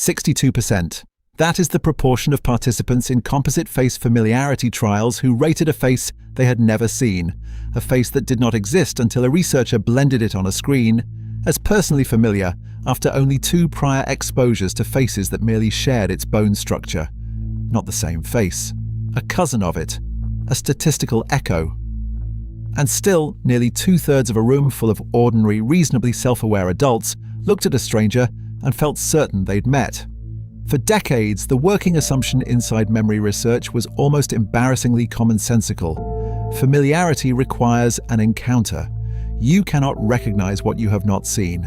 62%. That is the proportion of participants in composite-face familiarity trials who rated a face they had never seen, a face that did not exist until a researcher blended it on a screen, as personally familiar after only 2 prior exposures to faces that merely shared its bone structure. Not the same face. A cousin of it. A statistical echo. And still, nearly 2/3 of a room full of ordinary, reasonably self-aware adults looked at a stranger and felt certain they'd met. For decades, the working assumption inside memory research was almost embarrassingly commonsensical. Familiarity requires an encounter. You cannot recognize what you have not seen.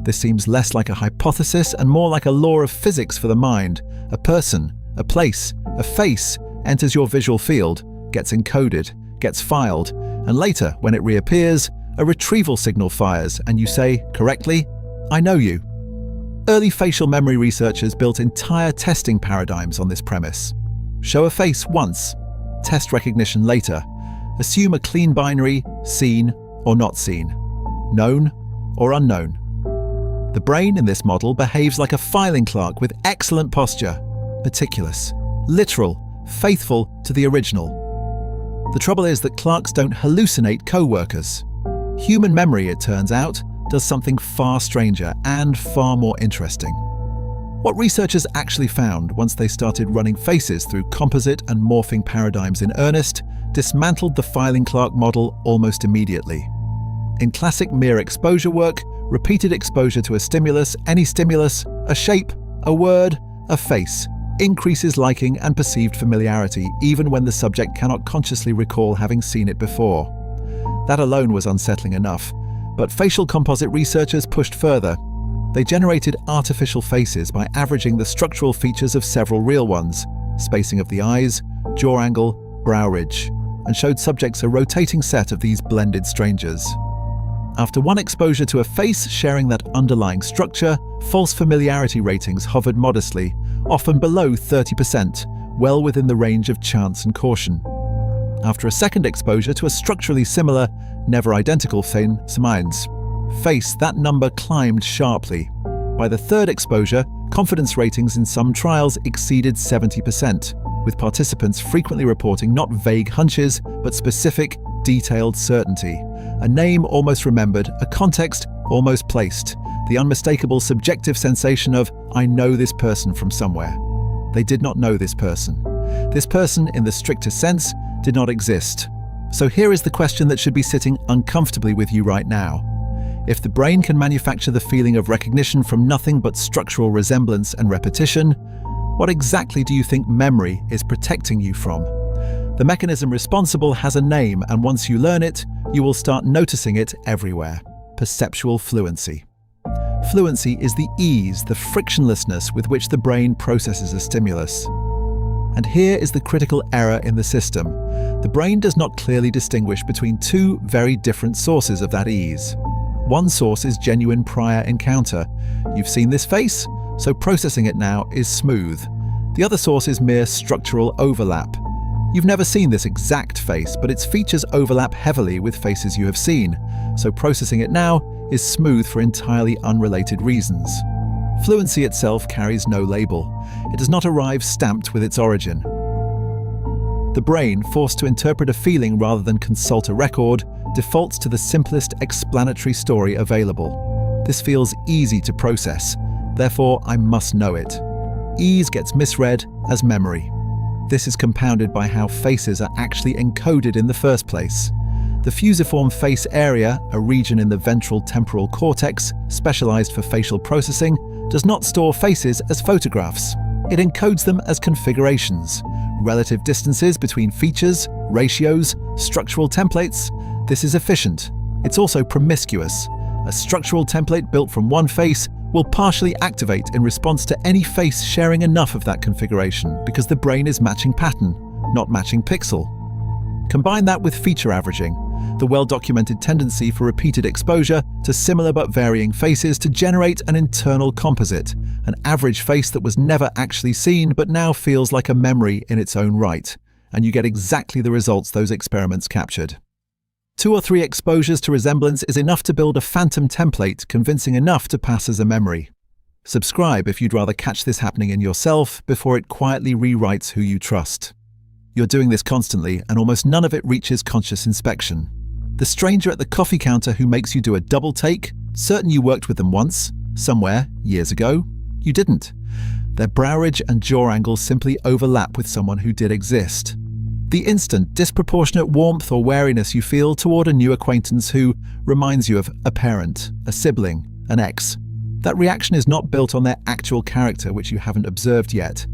This seems less like a hypothesis and more like a law of physics for the mind. A person, a place, a face enters your visual field, gets encoded, gets filed, and later, when it reappears, a retrieval signal fires and you say, correctly, "I know you." Early facial memory researchers built entire testing paradigms on this premise. Show a face once, test recognition later. Assume a clean binary, seen or not seen, known or unknown. The brain in this model behaves like a filing clerk with excellent posture, meticulous, literal, faithful to the original. The trouble is that clerks don't hallucinate co-workers. Human memory, it turns out, does something far stranger and far more interesting. What researchers actually found once they started running faces through composite and morphing paradigms in earnest dismantled the filing clerk model almost immediately. In classic mere exposure work, repeated exposure to a stimulus, any stimulus, a shape, a word, a face, increases liking and perceived familiarity even when the subject cannot consciously recall having seen it before. That alone was unsettling enough, but facial composite researchers pushed further. They generated artificial faces by averaging the structural features of several real ones, spacing of the eyes, jaw angle, brow ridge, and showed subjects a rotating set of these blended strangers. After one exposure to a face sharing that underlying structure, false familiarity ratings hovered modestly, often below 30%, well within the range of chance and caution. After a second exposure to a structurally similar, never identical face, that number climbed sharply. By the third exposure, confidence ratings in some trials exceeded 70%, with participants frequently reporting not vague hunches, but specific, detailed certainty. A name almost remembered, a context almost placed, the unmistakable subjective sensation of, "I know this person from somewhere." They did not know this person. This person, in the strictest sense, did not exist. So here is the question that should be sitting uncomfortably with you right now. If the brain can manufacture the feeling of recognition from nothing but structural resemblance and repetition, what exactly do you think memory is protecting you from? The mechanism responsible has a name, and once you learn it, you will start noticing it everywhere. Perceptual fluency. Fluency is the ease, the frictionlessness with which the brain processes a stimulus. And here is the critical error in the system. The brain does not clearly distinguish between 2 very different sources of that ease. One source is genuine prior encounter. You've seen this face, so processing it now is smooth. The other source is mere structural overlap. You've never seen this exact face, but its features overlap heavily with faces you have seen, so processing it now is smooth for entirely unrelated reasons. Fluency itself carries no label. It does not arrive stamped with its origin. The brain, forced to interpret a feeling rather than consult a record, defaults to the simplest explanatory story available. This feels easy to process, therefore I must know it. Ease gets misread as memory. This is compounded by how faces are actually encoded in the first place. The fusiform face area, a region in the ventral temporal cortex specialized for facial processing, does not store faces as photographs. It encodes them as configurations, relative distances between features, ratios, structural templates. This is efficient. It's also promiscuous. A structural template built from one face will partially activate in response to any face sharing enough of that configuration because the brain is matching pattern, not matching pixel. Combine that with feature averaging, the well-documented tendency for repeated exposure to similar but varying faces to generate an internal composite, an average face that was never actually seen but now feels like a memory in its own right, and you get exactly the results those experiments captured. 2 or 3 exposures to resemblance is enough to build a phantom template convincing enough to pass as a memory. Subscribe if you'd rather catch this happening in yourself before it quietly rewrites who you trust. You're doing this constantly, and almost none of it reaches conscious inspection. The stranger at the coffee counter who makes you do a double take, certain you worked with them once, somewhere, years ago, you didn't. Their brow ridge and jaw angle simply overlap with someone who did exist. The instant, disproportionate warmth or wariness you feel toward a new acquaintance who reminds you of a parent, a sibling, an ex. That reaction is not built on their actual character, which you haven't observed yet.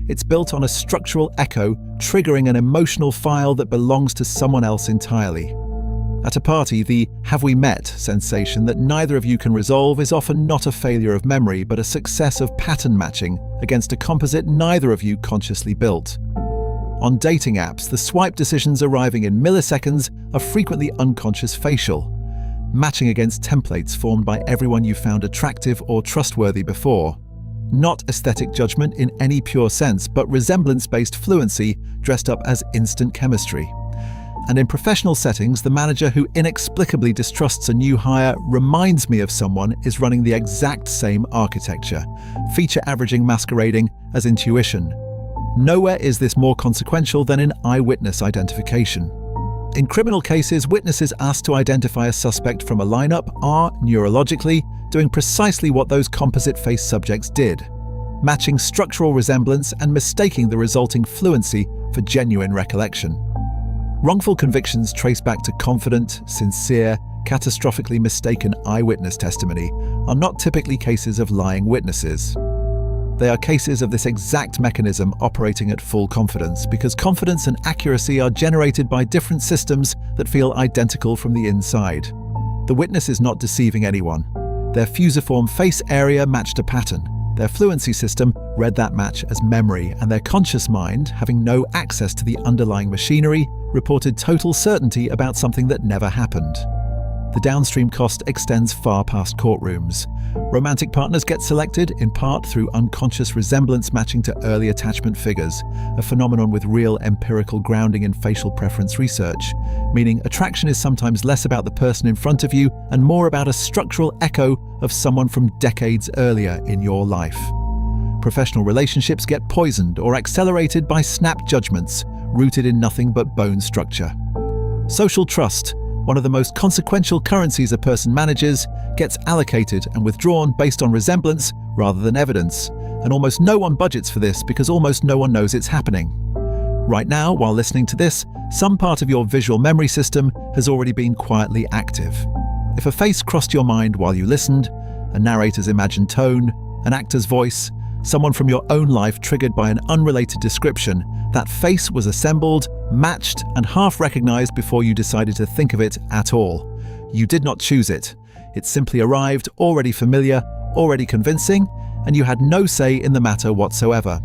It's built on a structural echo, triggering an emotional file that belongs to someone else entirely. At a party, the "have we met" sensation that neither of you can resolve is often not a failure of memory, but a success of pattern matching against a composite neither of you consciously built. On dating apps, the swipe decisions arriving in milliseconds are frequently unconscious facial, matching against templates formed by everyone you found attractive or trustworthy before. Not aesthetic judgment in any pure sense, but resemblance-based fluency dressed up as instant chemistry. And in professional settings, the manager who inexplicably distrusts a new hire reminds me of someone is running the exact same architecture, feature averaging masquerading as intuition. Nowhere is this more consequential than in eyewitness identification. In criminal cases, witnesses asked to identify a suspect from a lineup are, neurologically, doing precisely what those composite-face subjects did, matching structural resemblance and mistaking the resulting fluency for genuine recollection. Wrongful convictions trace back to confident, sincere, catastrophically mistaken eyewitness testimony are not typically cases of lying witnesses. They are cases of this exact mechanism operating at full confidence, because confidence and accuracy are generated by different systems that feel identical from the inside. The witness is not deceiving anyone. Their fusiform face area matched a pattern. Their fluency system read that match as memory, and their conscious mind, having no access to the underlying machinery, reported total certainty about something that never happened. The downstream cost extends far past courtrooms. Romantic partners get selected, in part through unconscious resemblance matching to early attachment figures, a phenomenon with real empirical grounding in facial preference research, meaning attraction is sometimes less about the person in front of you and more about a structural echo of someone from decades earlier in your life. Professional relationships get poisoned or accelerated by snap judgments, rooted in nothing but bone structure. Social trust, one of the most consequential currencies a person manages, gets allocated and withdrawn based on resemblance rather than evidence, and almost no one budgets for this because almost no one knows it's happening. Right now, while listening to this, some part of your visual memory system has already been quietly active. If a face crossed your mind while you listened, a narrator's imagined tone, an actor's voice, someone from your own life triggered by an unrelated description, that face was assembled, matched, and half recognized before you decided to think of it at all. You did not choose it. It simply arrived, already familiar, already convincing, and you had no say in the matter whatsoever.